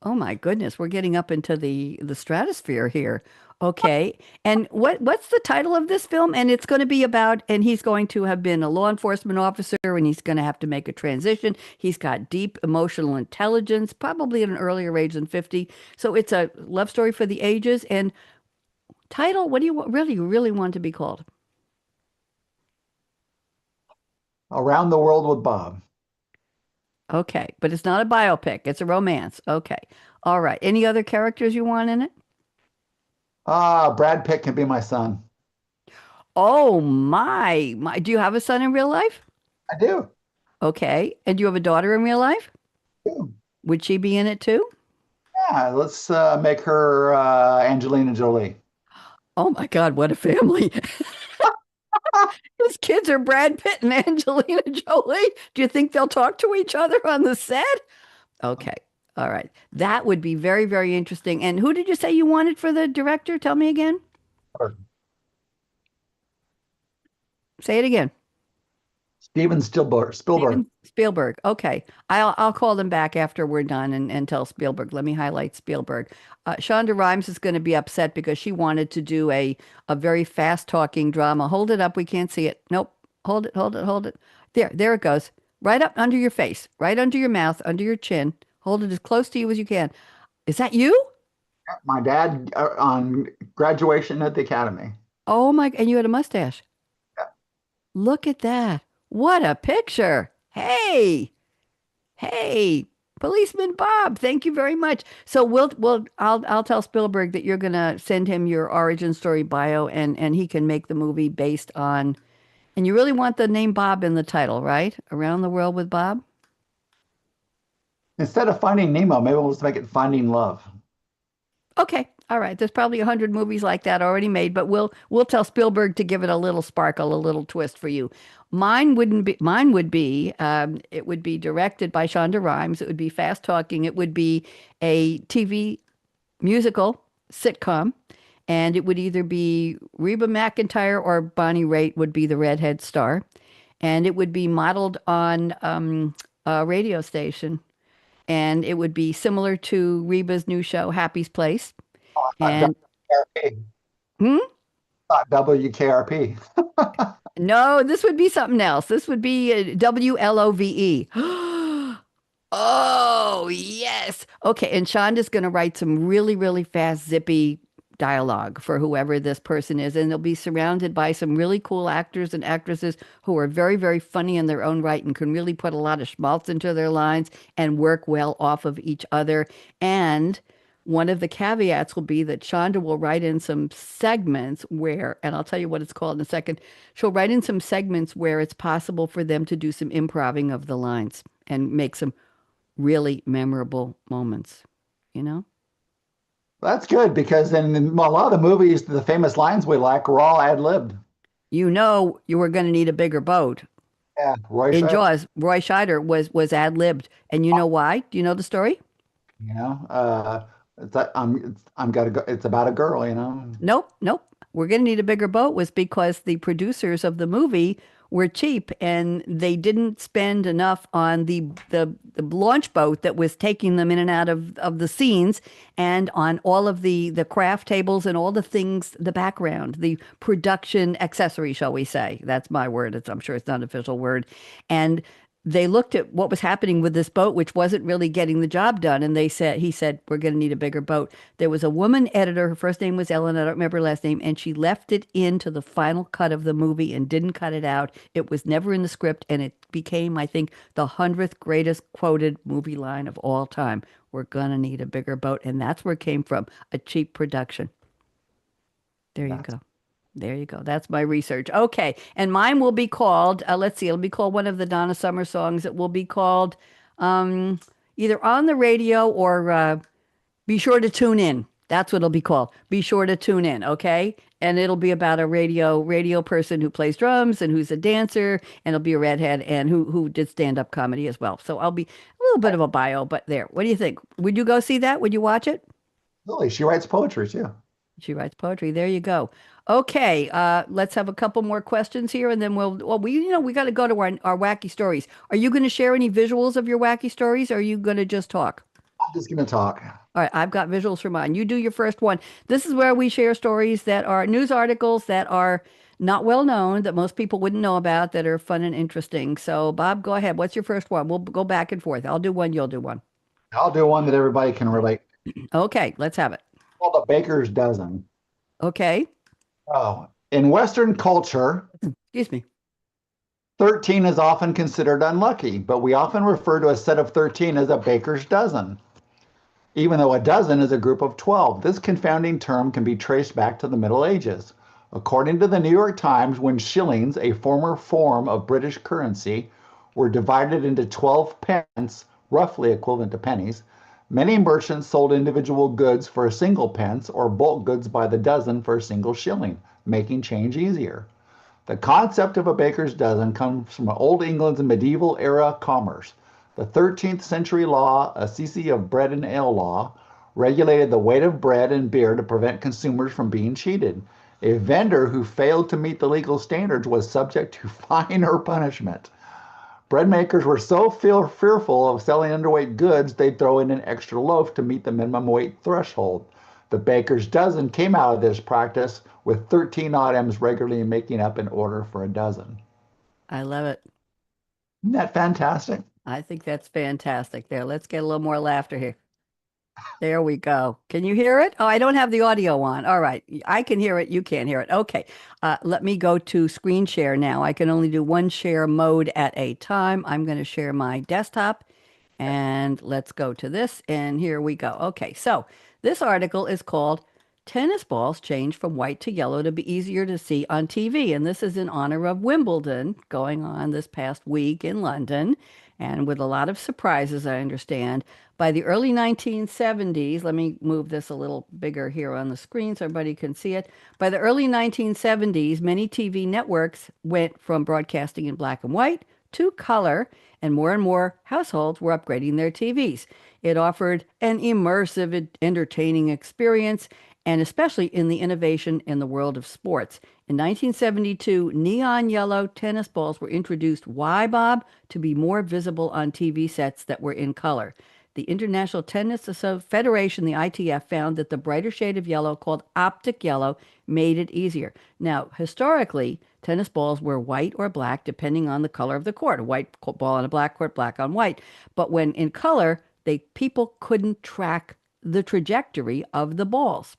Oh my goodness, we're getting up into the stratosphere here. Okay. And what's the title of this film? And it's going to be about, and he's going to have been a law enforcement officer and he's going to have to make a transition. He's got deep emotional intelligence, probably at an earlier age than 50. So it's a love story for the ages. And title, what do you really want to be called? Around the World with Bob. Okay. But it's not a biopic, it's a romance. Okay. All right. Any other characters you want in it? Brad Pitt can be my son. Oh my. Do you have a son in real life? I do. Okay. And do you have a daughter in real life? Too. Would she be in it too? Yeah, let's make her Angelina Jolie. Oh my God, what a family. His kids are Brad Pitt and Angelina Jolie. Do you think they'll talk to each other on the set? Okay. All right. That would be very, very interesting. And who did you say you wanted for the director? Tell me again. Say it again. Steven Spielberg. Steven Spielberg. Okay. I'll call them back after we're done and tell Spielberg. Let me highlight Spielberg. Shonda Rhimes is going to be upset because she wanted to do a very fast talking drama. Hold it up. We can't see it. Nope. Hold it, hold it, hold it. There it goes. Right up under your face, right under your mouth, under your chin. Hold it as close to you as you can. Is that you? My dad on graduation at the academy. Oh my, and you had a mustache. Look at that. What a picture. Hey. Hey, Policeman Bob, thank you very much. So I'll tell Spielberg that you're gonna send him your origin story bio and he can make the movie based on, and you really want the name Bob in the title, right? Around the World with Bob? Instead of Finding Nemo, maybe we'll just make it Finding Love. Okay. All right. There's probably 100 movies like that already made, but we'll tell Spielberg to give it a little sparkle, a little twist for you. Mine wouldn't be. Mine would be. It would be directed by Shonda Rhimes. It would be fast talking. It would be a TV musical sitcom, and it would either be Reba McEntire or Bonnie Raitt would be the redhead star, and it would be modeled on a radio station, and it would be similar to Reba's new show, Happy's Place. And WKRP. hmm? Not WKRP. No, this would be something else. This would be WLOVE. Oh, yes. Okay, and Shonda's going to write some really, really fast, zippy dialogue for whoever this person is, and they'll be surrounded by some really cool actors and actresses who are very, very funny in their own right and can really put a lot of schmaltz into their lines and work well off of each other. And one of the caveats will be that Shonda will write in some segments where, and I'll tell you what it's called in a second, she'll write in some segments where it's possible for them to do some improving of the lines and make some really memorable moments, you know? That's good because in a lot of the movies, the famous lines we like were all ad-libbed. You know you were going to need a bigger boat. Yeah, Roy In Scheider, Jaws, Roy Scheider was ad-libbed. And you know why? Do you know the story? you know, I'm gotta go. It's about a girl, you know. Nope, nope. We're going to need a bigger boat was because the producers of the movie were cheap and they didn't spend enough on the launch boat that was taking them in and out of the scenes and on all of the craft tables and all the things, the background, the production accessory, shall we say. That's my word. I'm sure it's not an official word. And they looked at what was happening with this boat, which wasn't really getting the job done. And he said, we're going to need a bigger boat. There was a woman editor. Her first name was Ellen. I don't remember her last name. And she left it into the final cut of the movie and didn't cut it out. It was never in the script. And it became, I think, the 100th greatest quoted movie line of all time. We're going to need a bigger boat. And that's where it came from, a cheap production. There you go. There you go. That's my research. Okay. And mine will be called, let's see, it'll be called one of the Donna Summer songs. It will be called either On the Radio or Be Sure to Tune In. That's what it'll be called. Be sure to tune in, okay? And it'll be about a radio person who plays drums and who's a dancer, and it'll be a redhead and who did stand-up comedy as well. So I'll be a little bit of a bio, but there. What do you think? Would you go see that? Would you watch it? Really, she writes poetry too. She writes poetry. There you go. Okay, let's have a couple more questions here, and then we got to go to our wacky stories. Are you going to share any visuals of your wacky stories, or are you going to just talk? I'm just gonna talk. All right, I've got visuals for mine. You do your first one. This is where we share stories that are news articles that are not well known, that most people wouldn't know about, that are fun and interesting. So, Bob, go ahead. What's your first one? We'll go back and forth. I'll do one, you'll do one. I'll do one that everybody can relate. Okay, let's have it. Called a baker's dozen. Okay. Oh, in Western culture, Excuse me. 13 is often considered unlucky, but we often refer to a set of 13 as a baker's dozen, even though a dozen is a group of 12. This confounding term can be traced back to the Middle Ages. According to the New York Times, when shillings, a former form of British currency, were divided into 12 pence, roughly equivalent to pennies, many merchants sold individual goods for a single pence or bulk goods by the dozen for a single shilling, making change easier. The concept of a baker's dozen comes from Old England's medieval era commerce. The 13th century law, a cc of bread and ale law, regulated the weight of bread and beer to prevent consumers from being cheated. A vendor who failed to meet the legal standards was subject to fine or punishment. Bread makers were so fearful of selling underweight goods, they'd throw in an extra loaf to meet the minimum weight threshold. The baker's dozen came out of this practice, with 13 items regularly making up an order for a dozen. I love it. Isn't that fantastic? I think that's fantastic. There, let's get a little more laughter here. There we go. Can you hear it? Oh, I don't have the audio on. All right. I can hear it. You can't hear it. Okay. Let me go to screen share now. I can only do one share mode at a time. I'm going to share my desktop and let's go to this. And here we go. Okay. So this article is called Tennis Balls Change from White to Yellow to be Easier to See on TV. And this is in honor of Wimbledon going on this past week in London. And with a lot of surprises, I understand. By the early 1970s, let me move this a little bigger here on the screen so everybody can see it. By the early 1970s, many TV networks went from broadcasting in black and white to color, and more households were upgrading their TVs. It offered an immersive, entertaining experience, and especially in the innovation in the world of sports. In 1972, neon yellow tennis balls were introduced. Why, Bob? To be more visible on TV sets that were in color. The International Tennis Federation, the ITF, found that the brighter shade of yellow, called optic yellow, made it easier. Now, historically, tennis balls were white or black, depending on the color of the court. A white ball on a black court, black on white. But when in color, people couldn't track the trajectory of the balls.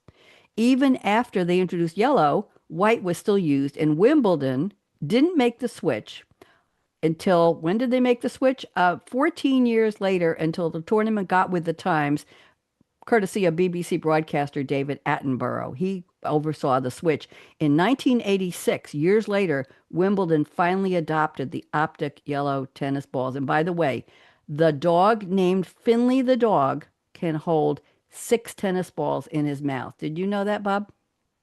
Even after they introduced yellow, white was still used, and Wimbledon didn't make the switch until when did they make the switch? 14 years later, until the tournament got with the times, courtesy of BBC broadcaster David Attenborough. He oversaw the switch. In 1986, years later, Wimbledon finally adopted the optic yellow tennis balls. And by the way, the dog named Finley the dog can hold 6 tennis balls in his mouth. Did you know that, Bob?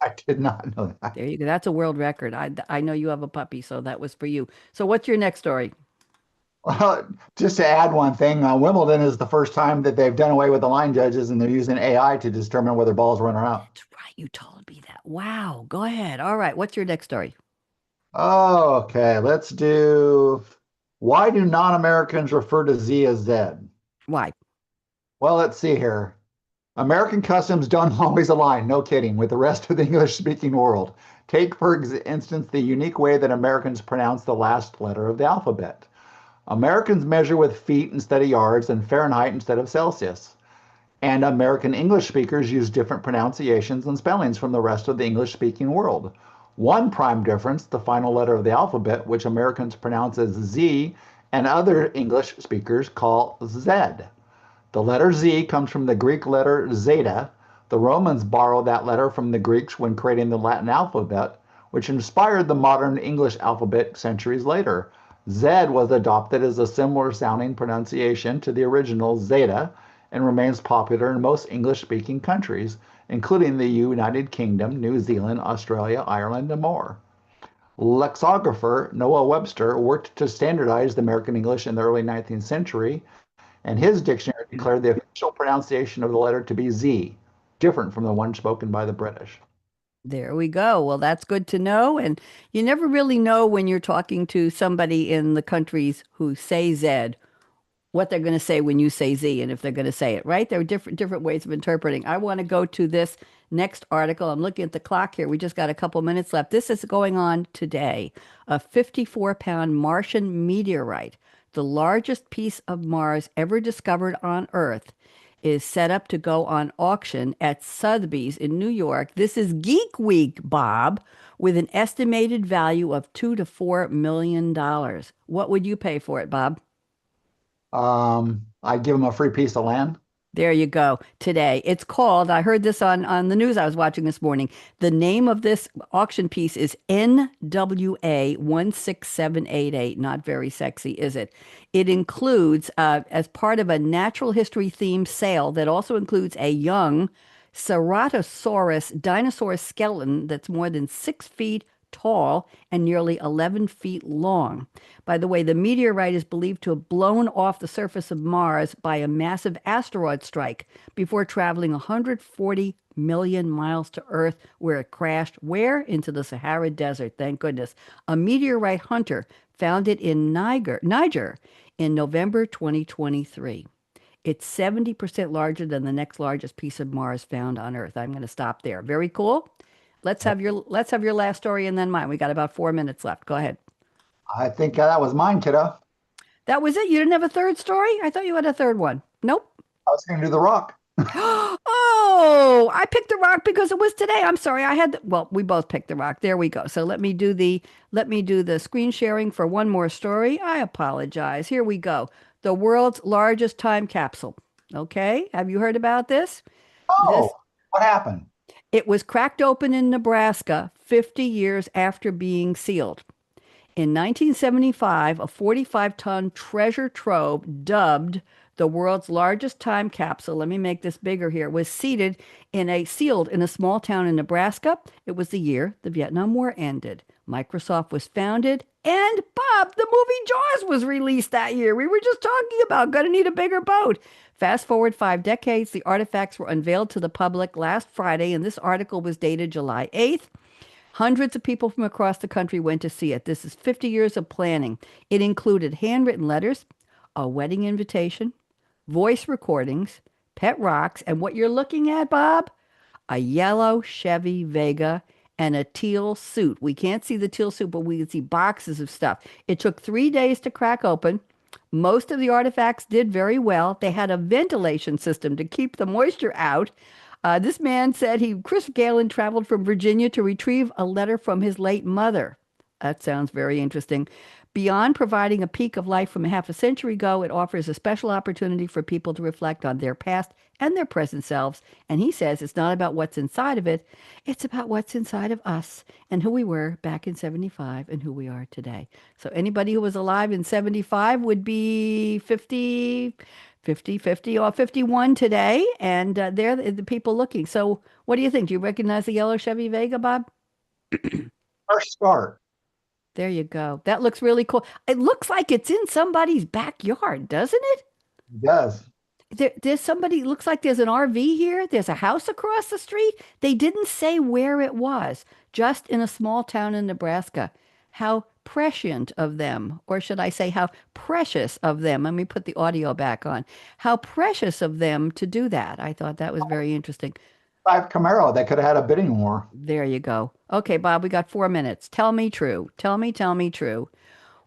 I did not know that. There you go. That's a world record. I know you have a puppy, so that was for you. So what's your next story? Well, just to add one thing, Wimbledon is the first time that they've done away with the line judges and they're using AI to determine whether balls run or out. That's right. You told me that. Wow. Go ahead. All right. What's your next story? Okay, let's do why do non-Americans refer to Z as Z? Why? Well, let's see here. American customs don't always align, no kidding, with the rest of the English-speaking world. Take, for instance, the unique way that Americans pronounce the last letter of the alphabet. Americans measure with feet instead of yards and Fahrenheit instead of Celsius. And American English speakers use different pronunciations and spellings from the rest of the English-speaking world. One prime difference, the final letter of the alphabet, which Americans pronounce as Z, and other English speakers call Z. The letter Z comes from the Greek letter zeta. The Romans borrowed that letter from the Greeks when creating the Latin alphabet, which inspired the modern English alphabet centuries later. Z was adopted as a similar sounding pronunciation to the original zeta and remains popular in most English-speaking countries, including the United Kingdom, New Zealand, Australia, Ireland, and more. Lexicographer Noah Webster worked to standardize the American English in the early 19th century, and his dictionary declared the official pronunciation of the letter to be Z, different from the one spoken by the British. There we go. Well, that's good to know. And you never really know when you're talking to somebody in the countries who say Z, what they're going to say when you say Z and if they're going to say it, right? There are different ways of interpreting. I want to go to this next article. I'm looking at the clock here. We just got a couple minutes left. This is going on today. A 54-pound Martian meteorite, the largest piece of Mars ever discovered on Earth, is set up to go on auction at Sotheby's in New York. This is Geek Week, Bob, with an estimated value of $2 to $4 million. What would you pay for it, Bob? I'd give them a free piece of land. There you go. Today. It's called, I heard this on the news I was watching this morning. The name of this auction piece is NWA 16788. Not very sexy, is it? It includes, as part of a natural history themed sale that also includes a young Ceratosaurus dinosaur skeleton that's more than 6 feet tall and nearly 11 feet long. By the way, the meteorite is believed to have blown off the surface of Mars by a massive asteroid strike before traveling 140 million miles to Earth, where it crashed. Where? Into the Sahara Desert, thank goodness. A meteorite hunter found it in Niger in November 2023. It's 70% larger than the next largest piece of Mars found on Earth. I'm going to stop there. Very cool. Let's have your last story and then mine. We got about 4 minutes left. Go ahead. I think that was mine, kiddo. That was it? You didn't have a third story? I thought you had a third one. Nope. I was going to do the rock. Oh, I picked the rock because it was today. I'm sorry. Well, we both picked the rock. There we go. So let me do the screen sharing for one more story. I apologize. Here we go. The world's largest time capsule. Okay. Have you heard about this? What happened? It was cracked open in Nebraska 50 years after being sealed. In 1975, a 45-ton treasure trove dubbed the world's largest time capsule, let me make this bigger here, was sealed in a small town in Nebraska. It was the year the Vietnam War ended. Microsoft was founded, and Bob, the movie Jaws was released that year. We were just talking about gonna need a bigger boat. Fast forward 5 decades, the artifacts were unveiled to the public last Friday, and this article was dated July 8th. Hundreds of people from across the country went to see it. This is 50 years of planning. It included handwritten letters, a wedding invitation, voice recordings, pet rocks, and what you're looking at, Bob, a yellow Chevy Vega and a teal suit. We can't see the teal suit, but we can see boxes of stuff. It took 3 days to crack open. Most of the artifacts did very well. They had a ventilation system to keep the moisture out. This man said Chris Galen traveled from Virginia to retrieve a letter from his late mother. That sounds very interesting. Beyond providing a peek of life from half a century ago, it offers a special opportunity for people to reflect on their past and their present selves. And he says it's not about what's inside of it. It's about what's inside of us and who we were back in 75 and who we are today. So anybody who was alive in 75 would be 50 or 51 today. And they're the people looking. So what do you think? Do you recognize the yellow Chevy Vega, Bob? First start. There you go. That looks really cool. It looks like it's in somebody's backyard, doesn't it? It does. There's somebody, looks like there's an RV here. There's a house across the street. They didn't say where it was, just in a small town in Nebraska. How prescient of them, or should I say how precious of them. Let me put the audio back on. How precious of them to do that. I thought that was very interesting. Camaro, they could have had a bidding war. There you go. Okay, Bob, we got 4 minutes. Tell me true. Tell me true.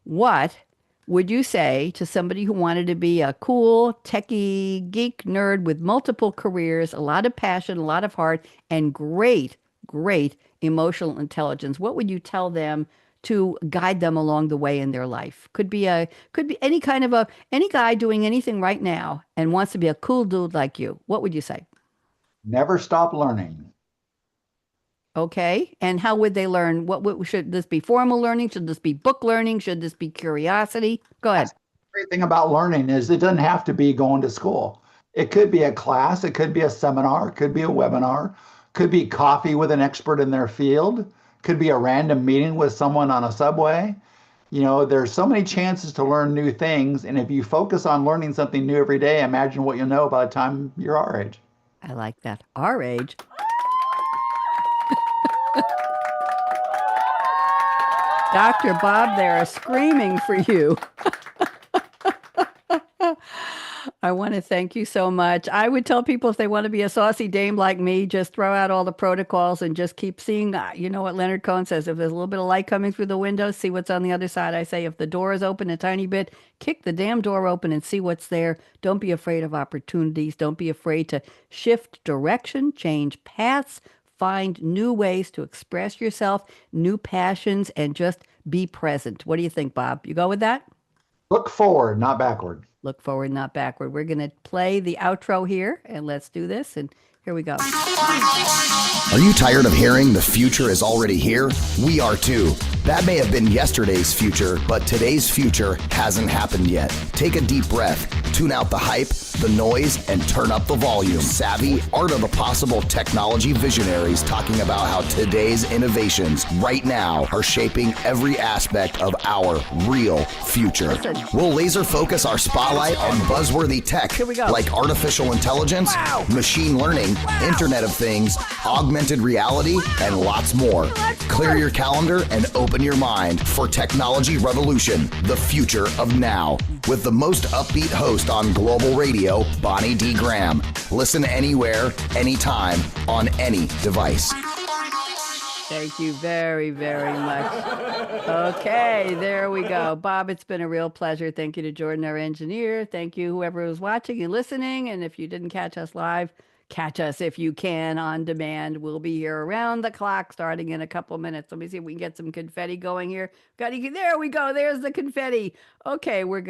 What would you say to somebody who wanted to be a cool, techie, geek nerd with multiple careers, a lot of passion, a lot of heart, and great emotional intelligence? What would you tell them to guide them along the way in their life? Could be any guy doing anything right now and wants to be a cool dude like you. What would you say? Never stop learning. Okay. And how would they learn? Should this be formal learning? Should this be book learning? Should this be curiosity? Go ahead. The great thing about learning is it doesn't have to be going to school. It could be a class. It could be a seminar. It could be a webinar. Could be coffee with an expert in their field. Could be a random meeting with someone on a subway. You know, there's so many chances to learn new things. And if you focus on learning something new every day, imagine what you'll know by the time you're our age. I like that. Our age. Dr. Bob, they are screaming for you. I want to thank you so much. I would tell people if they want to be a saucy dame like me, just throw out all the protocols and just keep seeing. You know what Leonard Cohen says, if there's a little bit of light coming through the window, see what's on the other side. I say if the door is open a tiny bit, kick the damn door open and see what's there. Don't be afraid of opportunities. Don't be afraid to shift direction, change paths, find new ways to express yourself, new passions, and just be present. What do you think, Bob? You go with that? Look forward, not backward. Look forward, not backward. We're going to play the outro here, and let's do this. And here we go. Are you tired of hearing the future is already here? We are too. That may have been yesterday's future, but today's future hasn't happened yet. Take a deep breath, tune out the hype, the noise, and turn up the volume. Savvy, art of the possible technology visionaries talking about how today's innovations right now are shaping every aspect of our real future. We'll laser focus our spotlight on buzzworthy tech Here we go. like artificial intelligence, machine learning, computing, Internet of Things, augmented reality, and lots more. Clear your calendar and open your mind for Technology Revolution, the future of now, with the most upbeat host on global radio, Bonnie D. Graham. Listen anywhere, anytime, on any device. Thank you very, very much. Okay, there we go. Bob, it's been a real pleasure. Thank you to Jordan, our engineer. Thank you, whoever was watching and listening. And if you didn't catch us live, catch us if you can on demand. We'll be here around the clock starting in a couple minutes. Let me see if we can get some confetti going here. There we go. There's the confetti. Okay, we're good.